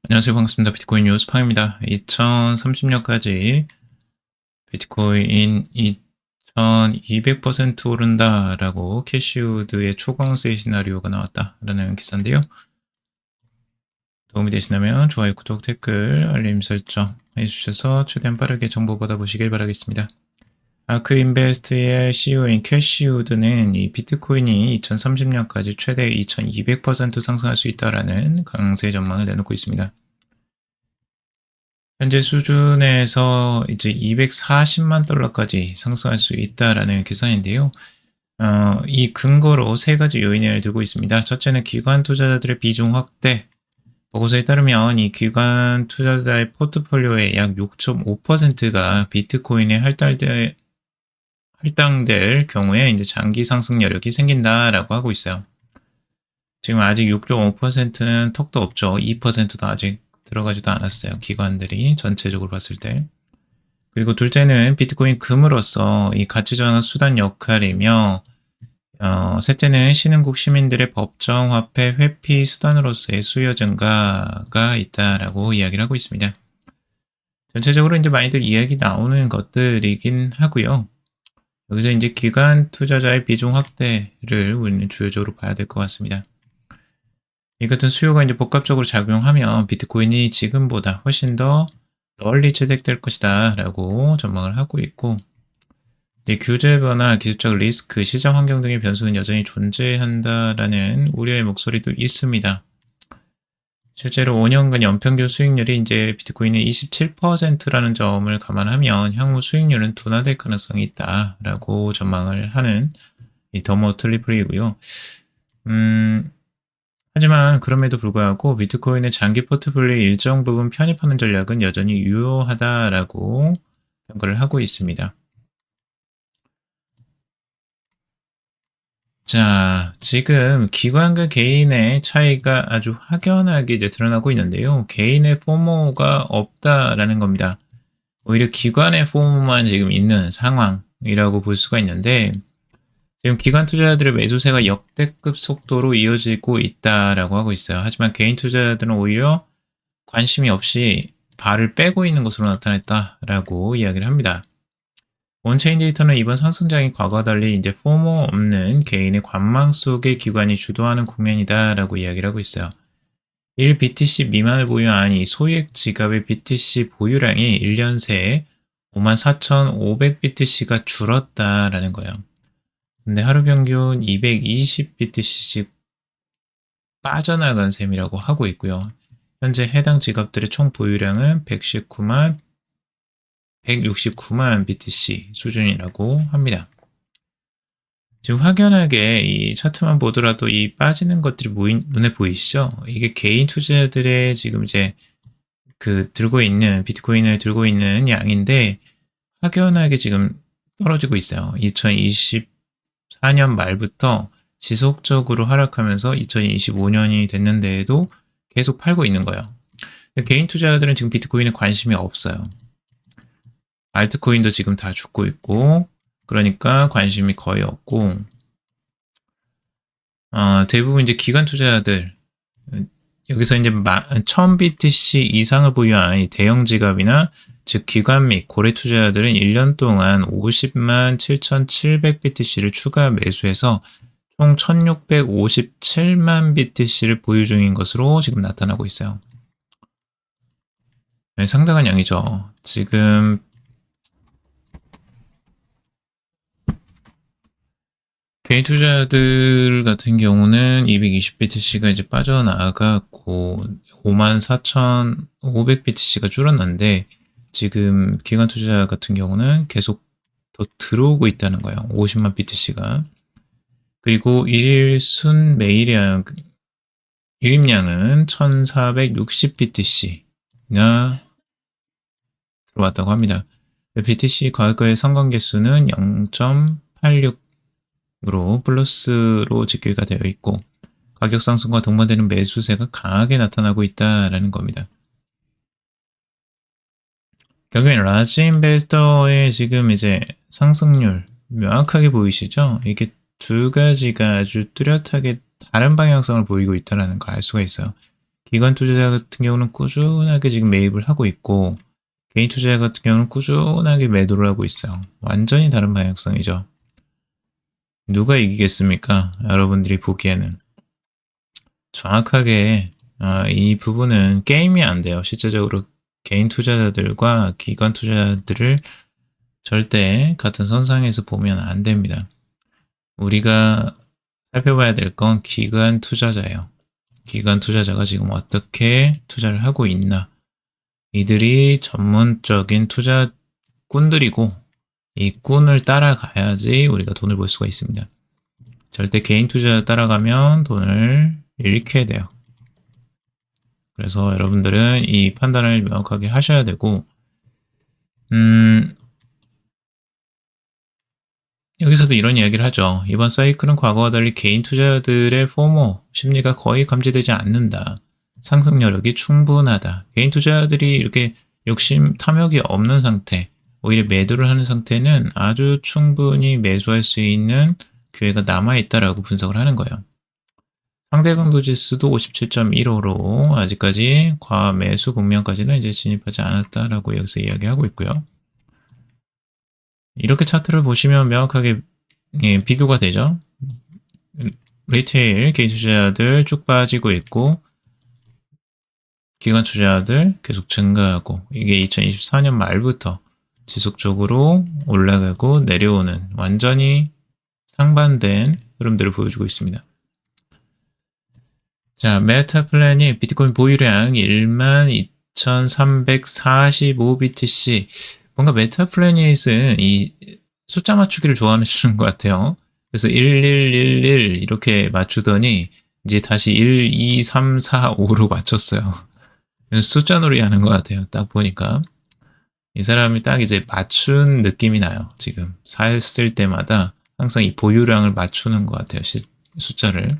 안녕하세요. 반갑습니다. 비트코인 뉴스팡입니다. 2030년까지 비트코인 2200% 오른다라고 캐시우드의 초강세 시나리오가 나왔다라는 기사인데요. 도움이 되시다면 좋아요, 구독, 댓글, 알림 설정 해주셔서 최대한 빠르게 정보 받아보시길 바라겠습니다. 아크인베스트의 CEO인 캐시우드는 이 비트코인이 2030년까지 최대 2200% 상승할 수 있다라는 강세 전망을 내놓고 있습니다. 현재 수준에서 이제 240만 달러까지 상승할 수 있다라는 계산인데요. 이 근거로 세 가지 요인을 들고 있습니다. 첫째는 기관 투자자들의 비중 확대. 보고서에 따르면 이 기관 투자자의 포트폴리오의 약 6.5%가 비트코인에 할당될 경우에 이제 장기 상승 여력이 생긴다라고 하고 있어요. 지금 아직 6.5%는 턱도 없죠. 2%도 아직 들어가지도 않았어요. 기관들이 전체적으로 봤을 때. 그리고 둘째는 비트코인 금으로서 이 가치전환 수단 역할이며, 셋째는 신흥국 시민들의 법정 화폐 회피 수단으로서의 수요 증가가 있다라고 이야기를 하고 있습니다. 전체적으로 이제 많이들 이야기 나오는 것들이긴 하고요. 여기서 이제 기관 투자자의 비중 확대를 우리는 주요적으로 봐야 될 것 같습니다. 이 같은 수요가 이제 복합적으로 작용하면 비트코인이 지금보다 훨씬 더 널리 채택될 것이다 라고 전망을 하고 있고, 규제 변화, 기술적 리스크, 시장 환경 등의 변수는 여전히 존재한다라는 우려의 목소리도 있습니다. 실제로 5년간 연평균 수익률이 이제 비트코인의 27%라는 점을 감안하면 향후 수익률은 둔화될 가능성이 있다라고 전망을 하는 이 더머 트리플이고요. 하지만 그럼에도 불구하고 비트코인의 장기 포트폴리오의 일정 부분 편입하는 전략은 여전히 유효하다라고 평가를 하고 있습니다. 자, 지금 기관과 개인의 차이가 아주 확연하게 이제 드러나고 있는데요. 개인의 포모가 없다라는 겁니다. 오히려 기관의 포모만 지금 있는 상황이라고 볼 수가 있는데, 지금 기관 투자자들의 매수세가 역대급 속도로 이어지고 있다라고 하고 있어요. 하지만 개인 투자자들은 오히려 관심이 없이 발을 빼고 있는 것으로 나타냈다라고 이야기를 합니다. 온체인 데이터는 이번 상승장이 과거와 달리 이제 포모 없는 개인의 관망 속의 기관이 주도하는 국면이다라고 이야기를 하고 있어요. 1BTC 미만을 보유한 이 소액 지갑의 BTC 보유량이 1년 새에 54,500BTC가 줄었다라는 거예요. 근데 하루 평균 220BTC씩 빠져나간 셈이라고 하고 있고요. 현재 해당 지갑들의 총 보유량은 169만 BTC 수준이라고 합니다. 지금 확연하게 이 차트만 보더라도 이 빠지는 것들이 눈에 보이시죠? 이게 개인 투자자들의 지금 이제 들고 있는 비트코인을 들고 있는 양인데 확연하게 지금 떨어지고 있어요. 2024년 말부터 지속적으로 하락하면서 2025년이 됐는데도 계속 팔고 있는 거예요. 개인 투자자들은 지금 비트코인에 관심이 없어요. 알트코인도 지금 다 죽고 있고, 그러니까 관심이 거의 없고, 대부분 이제 기관 투자자들, 여기서 이제 1000BTC 이상을 보유한 대형 지갑이나 즉 기관 및 고래 투자자들은 1년 동안 50만 7,700BTC를 추가 매수해서 총 1,657만 BTC를 보유 중인 것으로 지금 나타나고 있어요. 네, 상당한 양이죠. 지금 개인 투자자들 같은 경우는 220BTC가 이제 빠져나가고 54,500BTC가 줄었는데 지금 기관 투자자 같은 경우는 계속 더 들어오고 있다는 거예요. 50만 BTC가. 그리고 일순 매일량 유입량은 1460BTC나 들어왔다고 합니다. BTC 과거의 성공 개수는 0.86 으로 플러스로 집계가 되어 있고 가격 상승과 동반되는 매수세가 강하게 나타나고 있다라는 겁니다. 결국엔 라지 인베스터의 지금 이제 상승률 명확하게 보이시죠? 이게 두 가지가 아주 뚜렷하게 다른 방향성을 보이고 있다는 걸 알 수가 있어요. 기관 투자자 같은 경우는 꾸준하게 지금 매입을 하고 있고, 개인 투자자 같은 경우는 꾸준하게 매도를 하고 있어요. 완전히 다른 방향성이죠. 누가 이기겠습니까? 여러분들이 보기에는. 정확하게 이 부분은 게임이 안 돼요. 실제적으로 개인 투자자들과 기관 투자자들을 절대 같은 선상에서 보면 안 됩니다. 우리가 살펴봐야 될 건 기관 투자자예요. 기관 투자자가 지금 어떻게 투자를 하고 있나. 이들이 전문적인 투자꾼들이고 이 꾼을 따라가야지 우리가 돈을 벌 수가 있습니다. 절대 개인 투자자 따라가면 돈을 잃게 돼요. 그래서 여러분들은 이 판단을 명확하게 하셔야 되고, 여기서도 이런 이야기를 하죠. 이번 사이클은 과거와 달리 개인 투자자들의 포모 심리가 거의 감지되지 않는다. 상승 여력이 충분하다. 개인 투자자들이 이렇게 욕심, 탐욕이 없는 상태, 오히려 매도를 하는 상태는 아주 충분히 매수할 수 있는 기회가 남아있다라고 분석을 하는 거예요. 상대 강도 지수도 57.15로 아직까지 과매수 국면까지는 이제 진입하지 않았다라고 여기서 이야기하고 있고요. 이렇게 차트를 보시면 명확하게 비교가 되죠. 리테일 개인 투자자들 쭉 빠지고 있고 기관 투자자들 계속 증가하고 이게 2024년 말부터 지속적으로 올라가고 내려오는 완전히 상반된 흐름들을 보여주고 있습니다. 자, 메타 플랜이 비트코인 보유량 12,345BTC. 뭔가 메타 플래닛은 이 숫자 맞추기를 좋아하시는 것 같아요. 그래서 1111 이렇게 맞추더니 이제 다시 1, 2, 3, 4, 5로 맞췄어요. 숫자 놀이 하는 것 같아요. 딱 보니까. 이 사람이 딱 이제 맞춘 느낌이 나요. 지금 샀을 때마다 항상 이 보유량을 맞추는 것 같아요. 숫자를.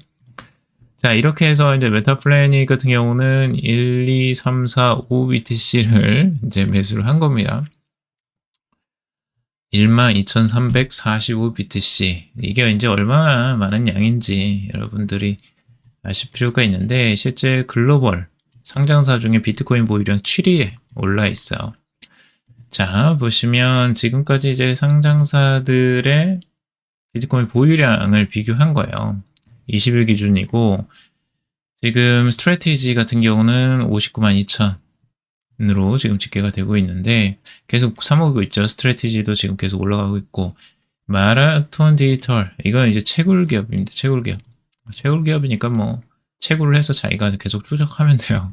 자, 이렇게 해서 이제 메타플래닛 같은 경우는 1, 2, 3, 4, 5 BTC를 이제 매수를 한 겁니다. 12,345BTC. 이게 이제 얼마나 많은 양인지 여러분들이 아실 필요가 있는데, 실제 글로벌 상장사 중에 비트코인 보유량 7위에 올라 있어요. 자, 보시면 지금까지 이제 상장사들의 비트코인 보유량을 비교한 거예요. 20일 기준이고, 지금 스트래티지 같은 경우는 59만 2천으로 지금 집계가 되고 있는데, 계속 사모으고 있죠. 스트래티지도 지금 계속 올라가고 있고, 마라톤 디지털, 이건 이제 채굴 기업입니다. 채굴 기업. 채굴 기업이니까 뭐, 채굴을 해서 자기가 계속 추적하면 돼요.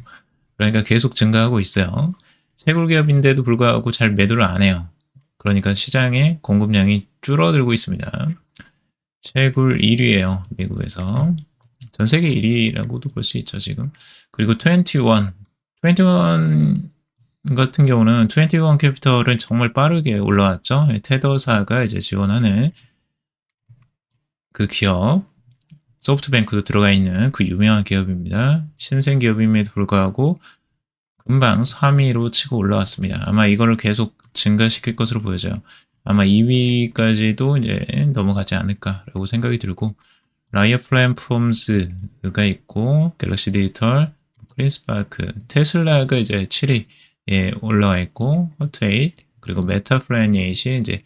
그러니까 계속 증가하고 있어요. 채굴 기업인데도 불구하고 잘 매도를 안 해요. 그러니까 시장의 공급량이 줄어들고 있습니다. 채굴 1위예요. 미국에서. 전 세계 1위라고도 볼 수 있죠, 지금. 그리고 21 같은 경우는 21 캐피털은 정말 빠르게 올라왔죠. 테더사가 이제 지원하는 그 기업, 소프트뱅크도 들어가 있는 그 유명한 기업입니다. 신생 기업임에도 불구하고 금방 3위로 치고 올라왔습니다. 아마 이거를 계속 증가시킬 것으로 보여져요. 아마 2위까지도 이제 넘어가지 않을까라고 생각이 들고, 라이어 플랫폼스가 있고, 갤럭시 디지털, 크린스파크, 테슬라가 이제 7위에 올라와 있고, 허트에잇, 그리고 메타 플래닛이 이제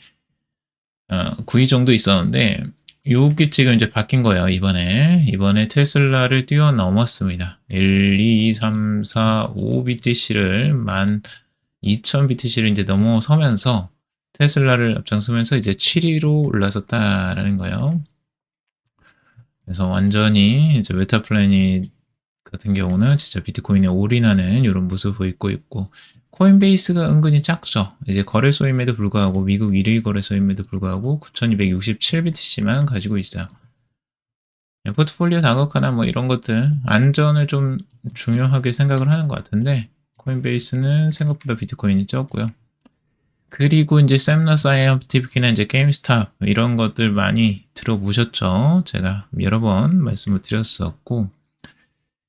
9위 정도 있었는데, 여기 지금 이제 바뀐 거예요, 이번에 테슬라를 뛰어넘었습니다. 1, 2, 3, 4, 5 BTC를 12,000 BTC를 이제 넘어서면서 테슬라를 앞장서면서 이제 7위로 올라섰다라는 거예요. 그래서 완전히 이제 메타플래닛 같은 경우는 진짜 비트코인에 올인하는 이런 모습을 보이고 있고, 코인베이스가 은근히 작죠. 이제 거래소임에도 불구하고 미국 1위 거래소임에도 불구하고 9,267BTC만 가지고 있어요. 포트폴리오 다각화나 뭐 이런 것들 안전을 좀 중요하게 생각을 하는 것 같은데, 코인베이스는 생각보다 비트코인이 적고요. 그리고 이제 샘너 사이언티픽이나 이제 게임스탑 이런 것들 많이 들어보셨죠? 제가 여러 번 말씀을 드렸었고,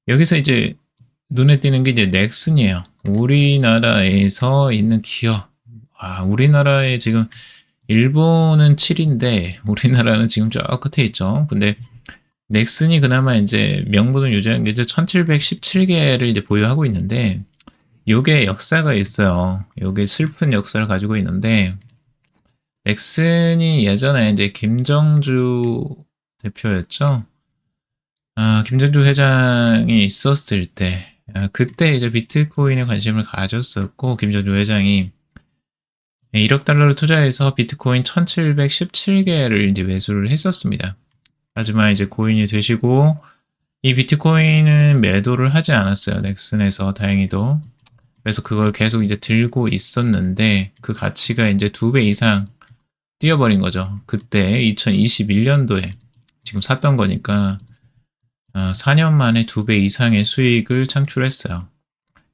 여기서 이제 눈에 띄는 게 이제 넥슨이에요. 우리나라에서 있는 기업. 우리나라에 지금 일본은 7인데 우리나라는 지금 저 끝에 있죠. 근데 넥슨이 그나마 이제 명분을 유지하는 게 이제 1717개를 이제 보유하고 있는데, 요게 역사가 있어요. 요게 슬픈 역사를 가지고 있는데, 넥슨이 예전에 이제 김정주 대표였죠. 김정주 회장이 있었을 때, 그때 이제 비트코인에 관심을 가졌었고, 김정주 회장이 1억 달러를 투자해서 비트코인 1717개를 이제 매수를 했었습니다. 하지만 이제 고인이 되시고, 이 비트코인은 매도를 하지 않았어요. 넥슨에서 다행히도. 그래서 그걸 계속 이제 들고 있었는데, 그 가치가 이제 2배 이상 뛰어버린 거죠. 그때 2021년도에 지금 샀던 거니까 4년 만에 2배 이상의 수익을 창출했어요.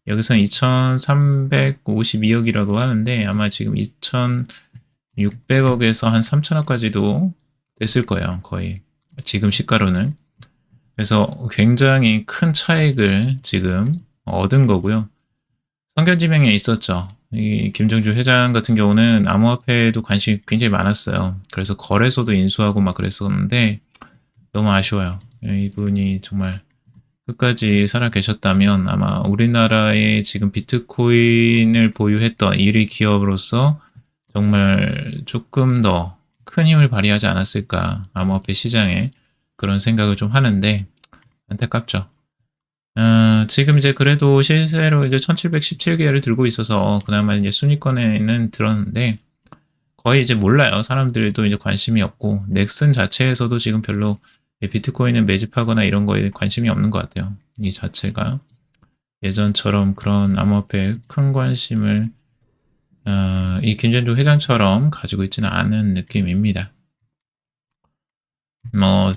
여기서 2,352억이라고 하는데 아마 지금 2,600억에서 한 3,000억까지도 됐을 거예요. 거의 지금 시가로는. 그래서 굉장히 큰 차익을 지금 얻은 거고요. 선견지명에 있었죠. 이 김정주 회장 같은 경우는 암호화폐에도 관심이 굉장히 많았어요. 그래서 거래소도 인수하고 막 그랬었는데 너무 아쉬워요. 이분이 정말 끝까지 살아 계셨다면 아마 우리나라에 지금 비트코인을 보유했던 1위 기업으로서 정말 조금 더 큰 힘을 발휘하지 않았을까, 암호화폐 시장에. 그런 생각을 좀 하는데 안타깝죠. 지금 이제 그래도 실제로 이제 1717개를 들고 있어서 그나마 이제 순위권에는 들었는데 거의 이제 몰라요. 사람들도 이제 관심이 없고, 넥슨 자체에서도 지금 별로 비트코인을 매집하거나 이런 거에 관심이 없는 것 같아요. 이 자체가 예전처럼 그런 암호화폐에 큰 관심을 이 김전주 회장처럼 가지고 있지는 않은 느낌입니다.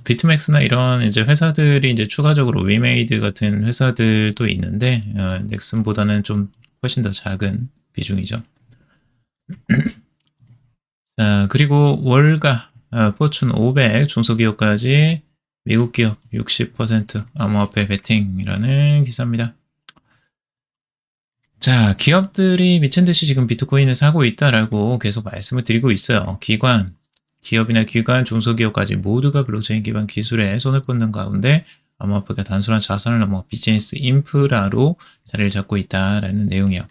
비트맥스나 이런 이제 회사들이 이제 추가적으로 위메이드 같은 회사들도 있는데, 넥슨보다는 좀 훨씬 더 작은 비중이죠. 자, 그리고 월가, 포춘 500 중소기업까지 미국 기업 60% 암호화폐 베팅이라는 기사입니다. 자, 기업들이 미친 듯이 지금 비트코인을 사고 있다라고 계속 말씀을 드리고 있어요. 기업이나 기관, 중소기업까지 모두가 블록체인 기반 기술에 손을 뻗는 가운데 암호화폐가 단순한 자산을 넘어 비즈니스 인프라로 자리를 잡고 있다라는 내용이에요.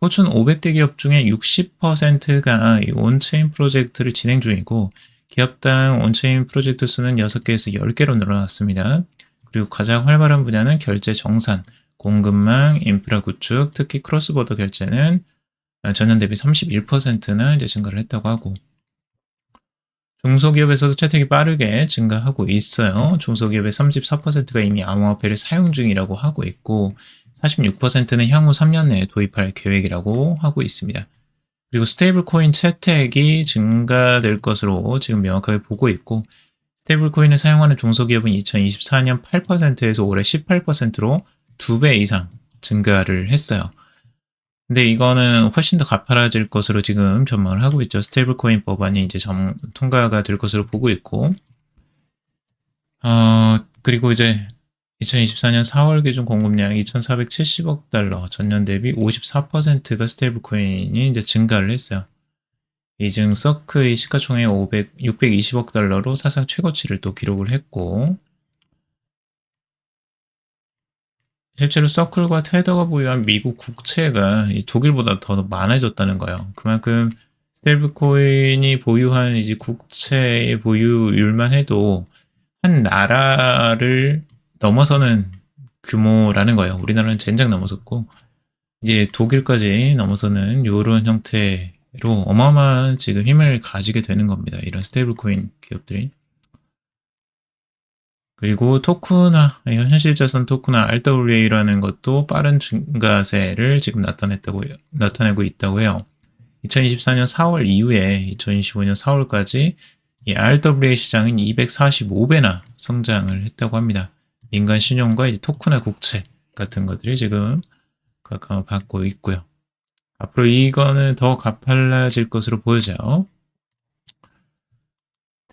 포춘 500대 기업 중에 60%가 온체인 프로젝트를 진행 중이고, 기업당 온체인 프로젝트 수는 6개에서 10개로 늘어났습니다. 그리고 가장 활발한 분야는 결제 정산, 공급망, 인프라 구축, 특히 크로스보더 결제는 전년 대비 31%나 이제 증가를 했다고 하고, 중소기업에서도 채택이 빠르게 증가하고 있어요. 중소기업의 34%가 이미 암호화폐를 사용 중이라고 하고 있고, 46%는 향후 3년 내에 도입할 계획이라고 하고 있습니다. 그리고 스테이블 코인 채택이 증가될 것으로 지금 명확하게 보고 있고, 스테이블 코인을 사용하는 중소기업은 2024년 8%에서 올해 18%로 2배 이상 증가를 했어요. 근데 이거는 훨씬 더 가파라질 것으로 지금 전망을 하고 있죠. 스테이블 코인 법안이 이제 통과가 될 것으로 보고 있고, 그리고 이제 2024년 4월 기준 공급량 2,470억 달러, 전년 대비 54%가 스테이블 코인이 이제 증가를 했어요. 이중 서클이 시가총액 620억 달러로 사상 최고치를 또 기록을 했고, 실제로 서클과 테더가 보유한 미국 국채가 독일보다 더 많아졌다는 거예요. 그만큼 스테이블 코인이 보유한 이제 국채의 보유율만 해도 한 나라를 넘어서는 규모라는 거예요. 우리나라는 젠장 넘어섰고, 이제 독일까지 넘어서는 이런 형태로 어마어마한 지금 힘을 가지게 되는 겁니다. 이런 스테이블 코인 기업들이. 그리고 토크나, 현실 자산 토크나 RWA라는 것도 빠른 증가세를 지금 나타내고 있다고 해요. 2024년 4월 이후에 2025년 4월까지 이 RWA 시장은 245배나 성장을 했다고 합니다. 민간 신용과 이제 토크나 국채 같은 것들이 지금 각각 받고 있고요. 앞으로 이거는 더 가팔라질 것으로 보여져요.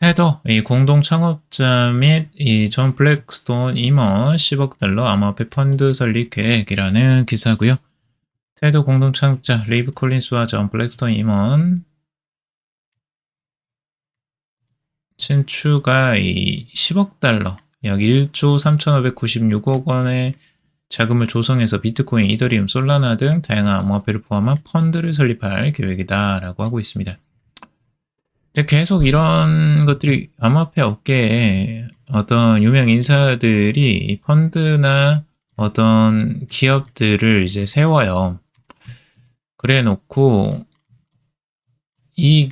테더, 이 공동 창업자 및 이 존 블랙스톤 임원 10억 달러 암호화폐 펀드 설립 계획이라는 기사고요. 테더 공동 창업자 리브 콜린스와 존 블랙스톤 임원 친추가 이 10억 달러, 약 1조 3,596억 원의 자금을 조성해서 비트코인, 이더리움, 솔라나 등 다양한 암호화폐를 포함한 펀드를 설립할 계획이다라고 하고 있습니다. 계속 이런 것들이 암호화폐 업계에 어떤 유명 인사들이 펀드나 어떤 기업들을 이제 세워요. 그래 놓고 이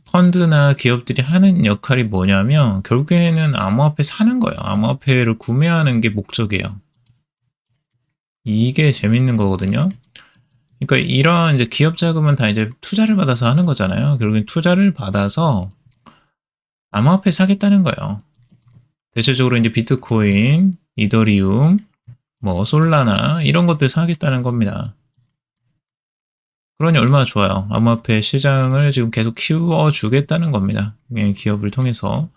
펀드나 기업들이 하는 역할이 뭐냐면 결국에는 암호화폐 사는 거예요. 암호화폐를 구매하는 게 목적이에요. 이게 재밌는 거거든요. 그러니까 이런 이제 기업 자금은 다 이제 투자를 받아서 하는 거잖아요. 결국엔 투자를 받아서 암호화폐 사겠다는 거예요. 대체적으로 이제 비트코인, 이더리움, 뭐 솔라나 이런 것들 사겠다는 겁니다. 그러니 얼마나 좋아요. 암호화폐 시장을 지금 계속 키워주겠다는 겁니다. 기업을 통해서,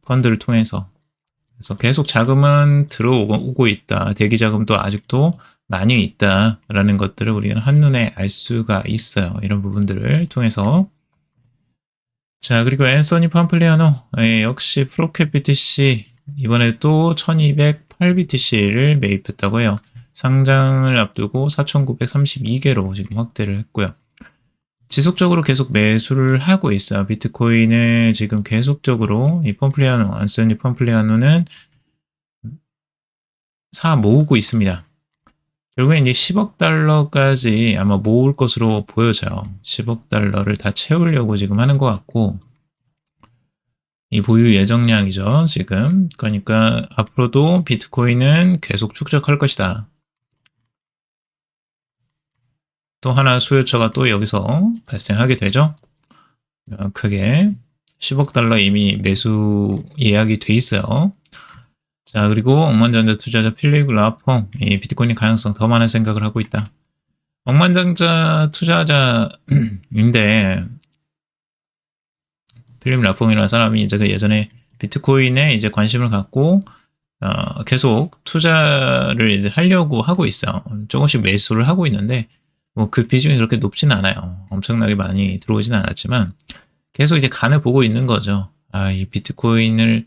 펀드를 통해서. 그래서 계속 자금은 들어오고 있다. 대기 자금도 아직도 많이 있다라는 것들을 우리는 한눈에 알 수가 있어요. 이런 부분들을 통해서. 자, 그리고 앤서니 팜플리아노, 역시 프로캡 BTC, 이번에 또 1208BTC를 매입했다고 해요. 상장을 앞두고 4,932개로 지금 확대를 했고요. 지속적으로 계속 매수를 하고 있어요. 비트코인을 지금 계속적으로 이 펌플리아노, 앤서니 펌플리아노는 모으고 있습니다. 결국엔 이제 10억 달러까지 아마 모을 것으로 보여져요. 10억 달러를 다 채우려고 지금 하는 것 같고, 이 보유 예정량이죠, 지금. 그러니까 앞으로도 비트코인은 계속 축적할 것이다. 또 하나 수요처가 또 여기서 발생하게 되죠. 크게 10억 달러 이미 매수 예약이 돼 있어요. 자, 그리고 억만장자 투자자 필립 라퐁, 이 비트코인 가능성 더 많은 생각을 하고 있다. 억만장자 투자자인데 필립 라퐁이라는 사람이 이제 그 예전에 비트코인에 이제 관심을 갖고 계속 투자를 이제 하려고 하고 있어요. 조금씩 매수를 하고 있는데 뭐 그 비중이 그렇게 높지는 않아요. 엄청나게 많이 들어오지는 않았지만 계속 이제 간을 보고 있는 거죠. 이 비트코인을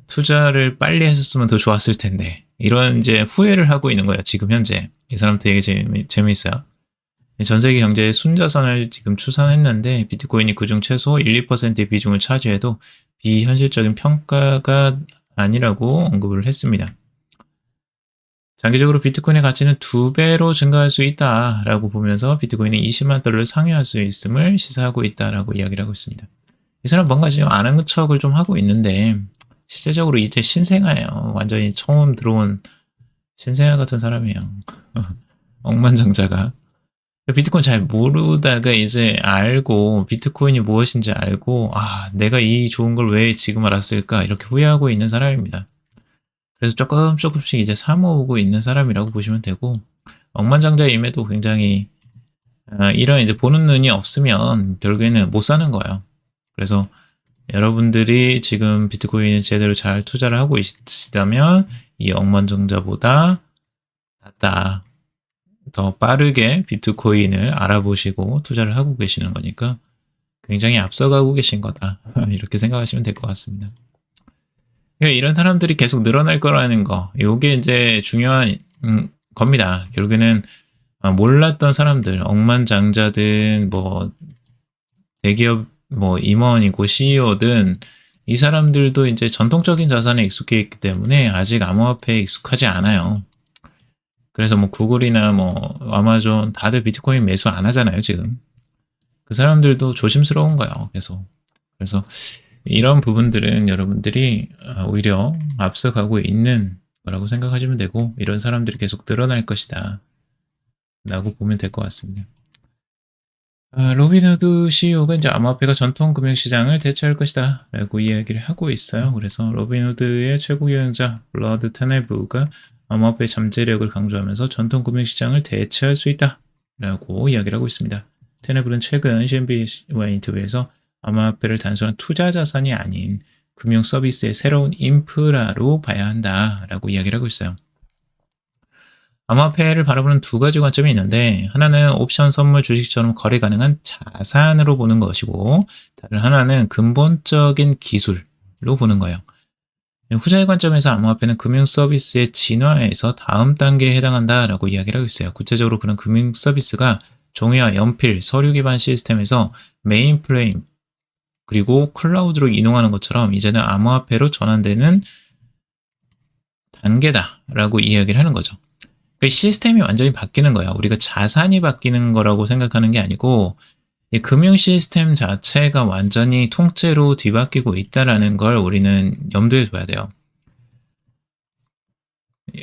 투자를 빨리 했었으면 더 좋았을 텐데 이런 이제 후회를 하고 있는 거예요. 지금 현재 이 사람 되게 재미있어요. 전 세계 경제의 순자산을 지금 추산했는데 비트코인이 그중 최소 1, 2%의 비중을 차지해도 비현실적인 평가가 아니라고 언급을 했습니다. 장기적으로 비트코인의 가치는 2배로 증가할 수 있다라고 보면서 비트코인이 20만 달러를 상회할 수 있음을 시사하고 있다라고 이야기를 하고 있습니다. 이 사람 뭔가 지금 아는 척을 좀 하고 있는데 실제적으로 이제 신생아예요. 완전히 처음 들어온 신생아 같은 사람이에요. 억만장자가. 비트코인 잘 모르다가 이제 알고 비트코인이 무엇인지 알고 내가 이 좋은 걸 왜 지금 알았을까 이렇게 후회하고 있는 사람입니다. 그래서 조금씩 이제 사모으고 있는 사람이라고 보시면 되고 억만장자임에도 굉장히 이런 이제 보는 눈이 없으면 결국에는 못 사는 거예요. 그래서 여러분들이 지금 비트코인을 제대로 잘 투자를 하고 있다면 이 억만장자보다 낫다. 더 빠르게 비트코인을 알아보시고 투자를 하고 계시는 거니까 굉장히 앞서가고 계신 거다. 이렇게 생각하시면 될 것 같습니다. 그러니까 이런 사람들이 계속 늘어날 거라는 거, 이게 이제 중요한 겁니다. 결국에는 몰랐던 사람들, 억만장자든 뭐 대기업 뭐 임원이고 CEO든 이 사람들도 이제 전통적인 자산에 익숙해 있기 때문에 아직 암호화폐에 익숙하지 않아요. 그래서 뭐 구글이나 뭐 아마존 다들 비트코인 매수 안 하잖아요, 지금. 그 사람들도 조심스러운 거예요, 계속. 그래서 이런 부분들은 여러분들이 오히려 앞서가고 있는 거라고 생각하시면 되고 이런 사람들이 계속 늘어날 것이다 라고 보면 될 것 같습니다. 로빈후드 CEO가 이제 암호화폐가 전통 금융시장을 대체할 것이다 라고 이야기를 하고 있어요. 그래서 로빈후드의 최고 경영자 블러드 테네브가 암호화폐의 잠재력을 강조하면서 전통 금융시장을 대체할 수 있다 라고 이야기를 하고 있습니다. 테네브는 최근 CNBC와 인터뷰에서 암호화폐를 단순한 투자 자산이 아닌 금융 서비스의 새로운 인프라로 봐야 한다라고 이야기를 하고 있어요. 암호화폐를 바라보는 두 가지 관점이 있는데 하나는 옵션 선물 주식처럼 거래 가능한 자산으로 보는 것이고 다른 하나는 근본적인 기술로 보는 거예요. 후자의 관점에서 암호화폐는 금융 서비스의 진화에서 다음 단계에 해당한다라고 이야기를 하고 있어요. 구체적으로 그런 금융 서비스가 종이와 연필, 서류 기반 시스템에서 메인프레임, 그리고 클라우드로 이동하는 것처럼 이제는 암호화폐로 전환되는 단계다라고 이야기를 하는 거죠. 그 시스템이 완전히 바뀌는 거야. 우리가 자산이 바뀌는 거라고 생각하는 게 아니고 이 금융 시스템 자체가 완전히 통째로 뒤바뀌고 있다라는 걸 우리는 염두에 둬야 돼요.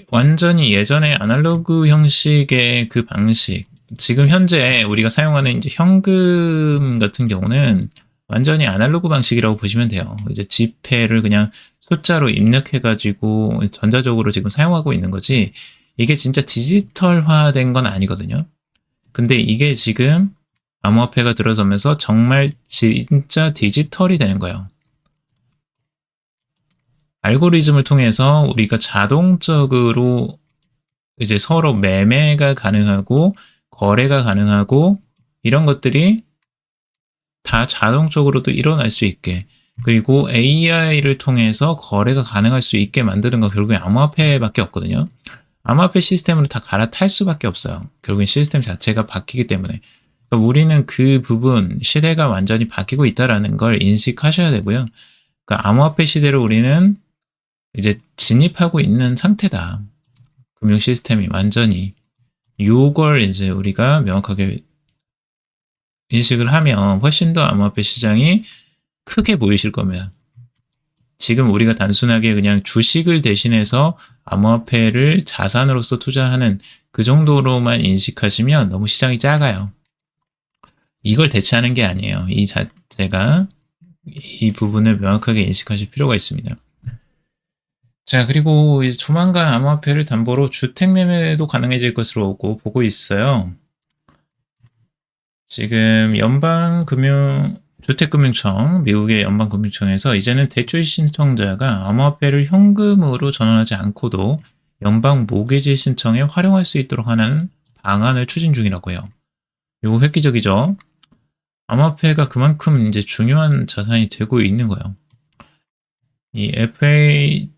완전히 예전의 아날로그 형식의 그 방식, 지금 현재 우리가 사용하는 이제 현금 같은 경우는 완전히 아날로그 방식이라고 보시면 돼요. 이제 지폐를 그냥 숫자로 입력해가지고 전자적으로 지금 사용하고 있는 거지, 이게 진짜 디지털화된 건 아니거든요. 근데 이게 지금 암호화폐가 들어서면서 정말 진짜 디지털이 되는 거예요. 알고리즘을 통해서 우리가 자동적으로 이제 서로 매매가 가능하고 거래가 가능하고 이런 것들이 다 자동적으로도 일어날 수 있게, 그리고 AI를 통해서 거래가 가능할 수 있게 만드는 거 결국엔 암호화폐밖에 없거든요. 암호화폐 시스템으로 다 갈아탈 수밖에 없어요. 결국엔 시스템 자체가 바뀌기 때문에. 그러니까 우리는 그 부분, 시대가 완전히 바뀌고 있다는 걸 인식하셔야 되고요. 그러니까 암호화폐 시대로 우리는 이제 진입하고 있는 상태다. 금융 시스템이 완전히. 요걸 이제 우리가 명확하게 인식을 하면 훨씬 더 암호화폐 시장이 크게 보이실 겁니다. 지금 우리가 단순하게 그냥 주식을 대신해서 암호화폐를 자산으로서 투자하는 그 정도로만 인식하시면 너무 시장이 작아요. 이걸 대체하는 게 아니에요. 이 자체가, 이 부분을 명확하게 인식하실 필요가 있습니다. 자, 그리고 이제 조만간 암호화폐를 담보로 주택 매매도 가능해질 것으로 보고 있어요. 지금 주택금융청, 미국의 연방금융청에서 이제는 대출 신청자가 암호화폐를 현금으로 전환하지 않고도 연방 모기지 신청에 활용할 수 있도록 하는 방안을 추진 중이라고 해요. 이거 획기적이죠? 암호화폐가 그만큼 이제 중요한 자산이 되고 있는 거예요. 이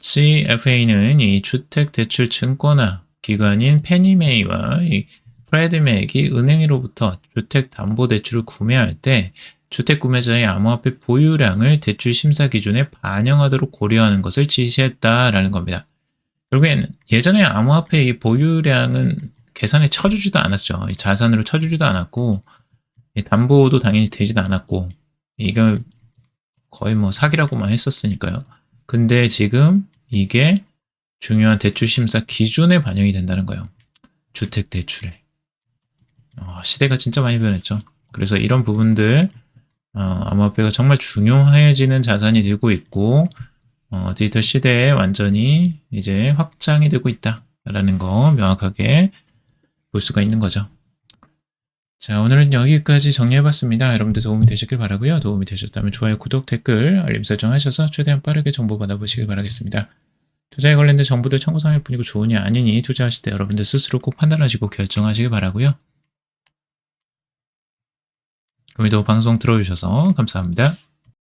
FHFA는 이 주택대출 증권화 기관인 페니메이와 이 프레드맥이 은행으로부터 주택담보대출을 구매할 때 주택 구매자의 암호화폐 보유량을 대출 심사 기준에 반영하도록 고려하는 것을 지시했다라는 겁니다. 결국엔 예전에 암호화폐의 보유량은 계산에 쳐주지도 않았죠. 자산으로 쳐주지도 않았고, 담보도 당연히 되지도 않았고, 이거 거의 뭐 사기라고만 했었으니까요. 근데 지금 이게 중요한 대출 심사 기준에 반영이 된다는 거예요. 주택 대출에. 시대가 진짜 많이 변했죠. 그래서 이런 부분들, 암호화폐가 정말 중요해지는 자산이 되고 있고, 디지털 시대에 완전히 이제 확장이 되고 있다라는 거 명확하게 볼 수가 있는 거죠. 자, 오늘은 여기까지 정리해봤습니다. 여러분들 도움이 되셨길 바라고요. 도움이 되셨다면 좋아요, 구독, 댓글, 알림 설정 하셔서 최대한 빠르게 정보 받아보시길 바라겠습니다. 투자에 관련된 정보들 참고사항일 뿐이고 좋으냐 아니니 투자하실 때 여러분들 스스로 꼭 판단하시고 결정하시길 바라고요. 오늘도 방송 들어주셔서 감사합니다.